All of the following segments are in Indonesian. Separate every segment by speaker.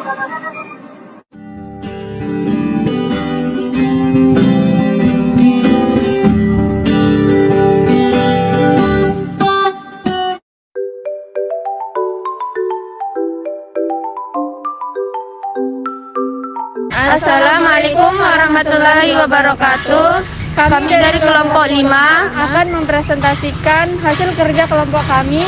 Speaker 1: Assalamualaikum warahmatullahi wabarakatuh. Kami dari kelompok 5
Speaker 2: akan mempresentasikan hasil kerja kelompok kami,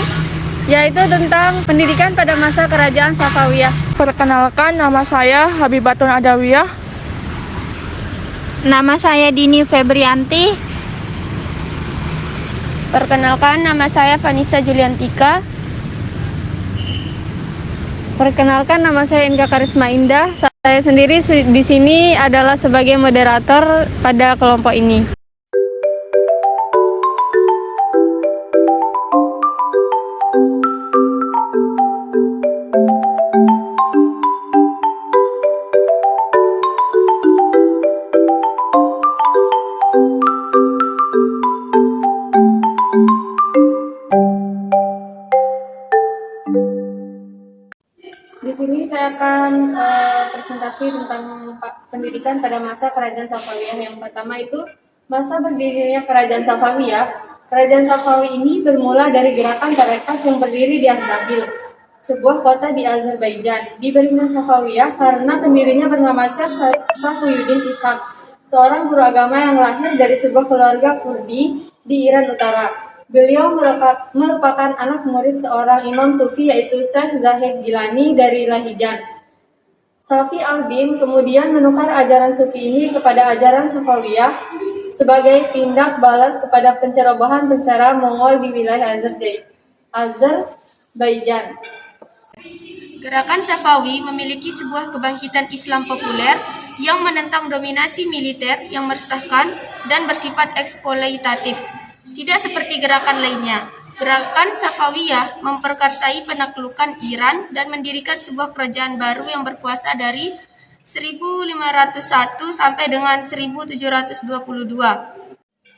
Speaker 2: yaitu tentang pendidikan pada masa kerajaan Safawiyah.
Speaker 3: Perkenalkan, nama saya Habibatun Adawiyah.
Speaker 1: Nama saya Dini Febrianti. Perkenalkan, nama saya Vanessa Juliantika.
Speaker 2: Perkenalkan, nama saya Inka Karisma Indah. Saya sendiri di sini adalah sebagai moderator pada kelompok ini. Di sini saya akan presentasi tentang pendidikan pada masa Kerajaan Safawiyah. Yang pertama itu masa berdirinya Kerajaan Safawiyah. Kerajaan Safawi ini bermula dari gerakan tarekat yang berdiri di Ardabil, sebuah kota di Azerbaijan. Diberi nama Safawiyah karena pendirinya bernama Syekh Safiyuddin Ishaq, seorang guru agama yang lahir dari sebuah keluarga Kurdi di Iran Utara. Beliau merupakan anak murid seorang imam sufi yaitu Syekh Zahid Gilani dari Lahijan. Safi al-Din kemudian menukar ajaran sufi ini kepada ajaran Safawiyah sebagai tindak balas kepada pencerobohan tentara Mongol di wilayah Azerbaijan.
Speaker 4: Gerakan Safawi memiliki sebuah kebangkitan Islam populer yang menentang dominasi militer yang meresahkan dan bersifat eksploitatif. Tidak seperti gerakan lainnya, gerakan Safawiyah memperkasai penaklukan Iran dan mendirikan sebuah kerajaan baru yang berkuasa dari 1501 sampai dengan 1722.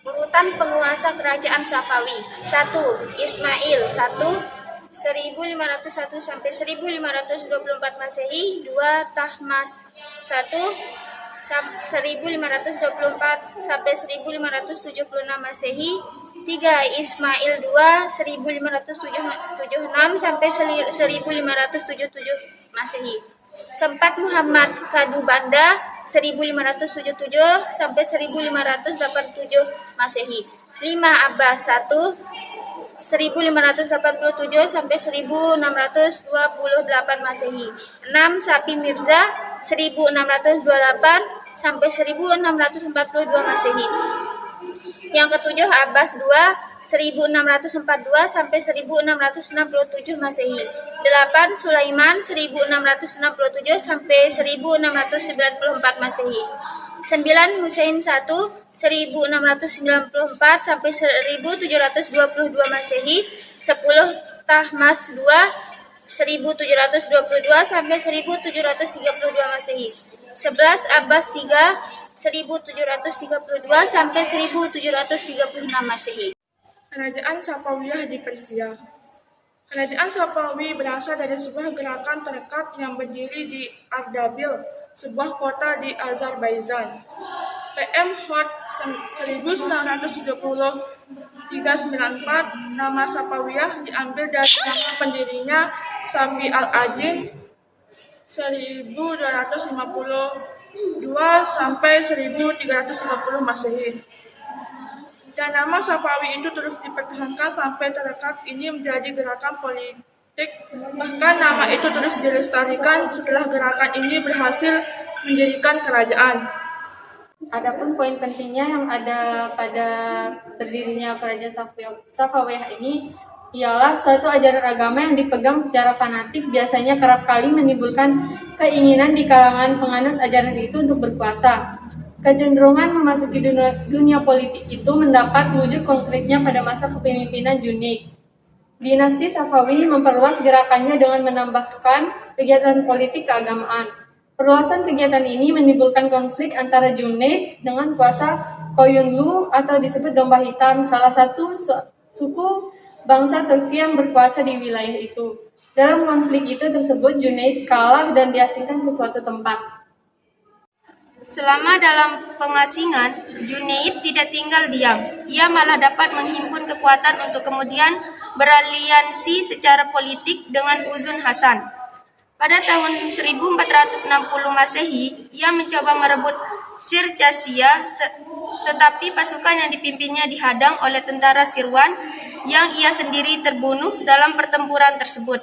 Speaker 5: Urutan penguasa kerajaan Safawi. 1. Ismail 1. 1501 sampai 1524 Masehi. 2. Tahmas 1. 1524 sampai 1576 Masehi. 3. Ismail 2. 1576 sampai 1577 Masehi. Keempat, Muhammad Kadubanda 1577 sampai 1587 Masehi. 5. Abbas 1. 1587 sampai 1628 Masehi. 6. Sapi Mirza 1628 sampai 1642 Masehi. Yang ketujuh, Abbas 2 1642 sampai 1667 Masehi. 8. Sulaiman 1667 sampai 1694 Masehi. 9. Husain 1 1694 sampai 1722 Masehi. 10. Tahmas 2 1722 sampai 1732 Masehi. 11. Abbas 3 1732 sampai 1736 Masehi.
Speaker 3: Kerajaan Safawiyah di Persia. Kerajaan Safawi berasal dari sebuah gerakan tarekat yang berdiri di Ardabil, sebuah kota di Azerbaijan. PM Hot 1970-394, nama Safawiyah diambil dari nama pendirinya Safi al-Adin 1252 sampai 1350 Masehi. Dan nama Safawi itu terus dipertahankan sampai tarekat ini menjadi gerakan politik. Bahkan nama itu terus dilestarikan setelah gerakan ini berhasil mendirikan kerajaan.
Speaker 2: Adapun poin pentingnya yang ada pada berdirinya kerajaan Safawiyah ini ialah suatu ajaran agama yang dipegang secara fanatik, biasanya kerap kali menimbulkan keinginan di kalangan penganut ajaran itu untuk berkuasa. Kecenderungan memasuki dunia politik itu mendapat wujud konkretnya pada masa kepemimpinan Junaid. Dinasti Safawi memperluas gerakannya dengan menambahkan kegiatan politik keagamaan. Perluasan kegiatan ini menimbulkan konflik antara Junaid dengan kuasa Koyunlu atau disebut domba hitam, salah satu suku bangsa Turki yang berkuasa di wilayah itu. Dalam konflik itu tersebut, Junaid kalah dan diasingkan ke suatu tempat.
Speaker 4: Selama dalam pengasingan, Junaid tidak tinggal diam. Ia malah dapat menghimpun kekuatan untuk kemudian beraliansi secara politik dengan Uzun Hasan. Pada tahun 1460 Masehi, ia mencoba merebut Sircasia, tetapi pasukan yang dipimpinnya dihadang oleh tentara Sirwan yang ia sendiri terbunuh dalam pertempuran tersebut.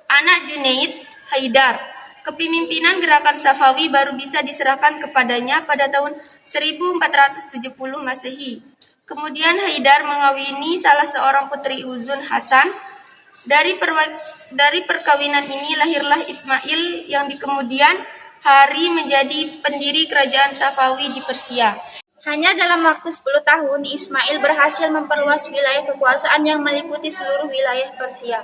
Speaker 4: Anak Junaid, Haidar. Kepemimpinan gerakan Safawi baru bisa diserahkan kepadanya pada tahun 1470 Masehi. Kemudian Haidar mengawini salah seorang putri Uzun Hasan. Dari perkawinan ini lahirlah Ismail yang di kemudian hari menjadi pendiri kerajaan Safawi di Persia.
Speaker 5: Hanya dalam waktu 10 tahun, Ismail berhasil memperluas wilayah kekuasaan yang meliputi seluruh wilayah Persia.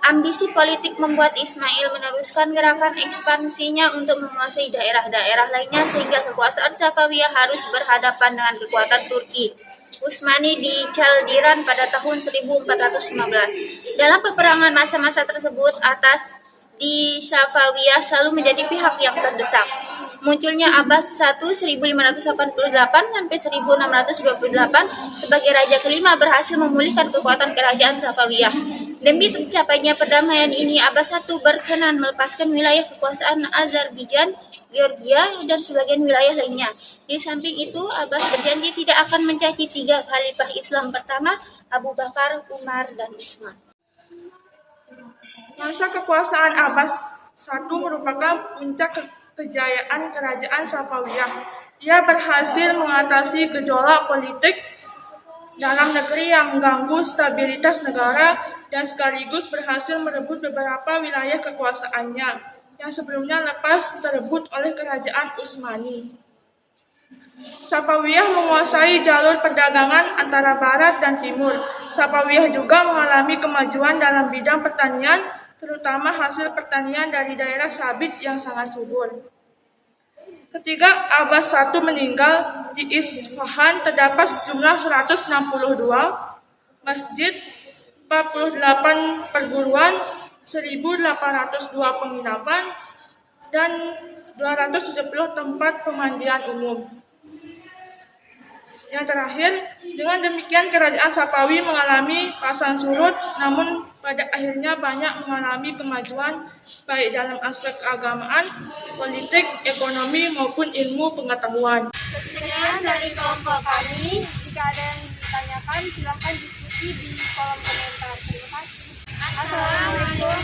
Speaker 5: Ambisi politik membuat Ismail meneruskan gerakan ekspansinya untuk menguasai daerah-daerah lainnya sehingga kekuasaan Safawiyah harus berhadapan dengan kekuatan Turki Utsmani di Chaldiran pada tahun 1415. Dalam peperangan masa-masa tersebut, atas di Safawiyah selalu menjadi pihak yang terdesak. Munculnya Abbas I 1588 sampai 1628 sebagai raja kelima berhasil memulihkan kekuatan kerajaan Safawiyah. Demi tercapainya perdamaian ini, Abbas I berkenan melepaskan wilayah kekuasaan Azerbaijan, Georgia, dan sebagian wilayah lainnya. Di samping itu, Abbas berjanji tidak akan mencaci 3 khalifah Islam pertama, Abu Bakar, Umar, dan Utsman.
Speaker 3: Masa kekuasaan Abbas I merupakan puncak kejayaan kerajaan Safawiyah. Ia berhasil mengatasi gejolak politik dalam negeri yang mengganggu stabilitas negara dan sekaligus berhasil merebut beberapa wilayah kekuasaannya yang sebelumnya lepas terebut oleh kerajaan Utsmani. Safawiyah menguasai jalur perdagangan antara barat dan timur. Safawiyah juga mengalami kemajuan dalam bidang pertanian, terutama hasil pertanian dari daerah Sabit yang sangat subur. Ketika Abbas I meninggal, di Isfahan terdapat sejumlah 162 masjid, 48 perguruan, 1.802 penginapan, dan 270 tempat pemandian umum. Yang terakhir, dengan demikian kerajaan Safawi mengalami pasang surut, namun pada akhirnya banyak mengalami kemajuan baik dalam aspek keagamaan, politik, ekonomi, maupun ilmu pengetahuan.
Speaker 1: Sekian dari kelompok kami. Jika ada yang ditanyakan, silakan diskusi di kolom komentar. Terima kasih. Assalamualaikum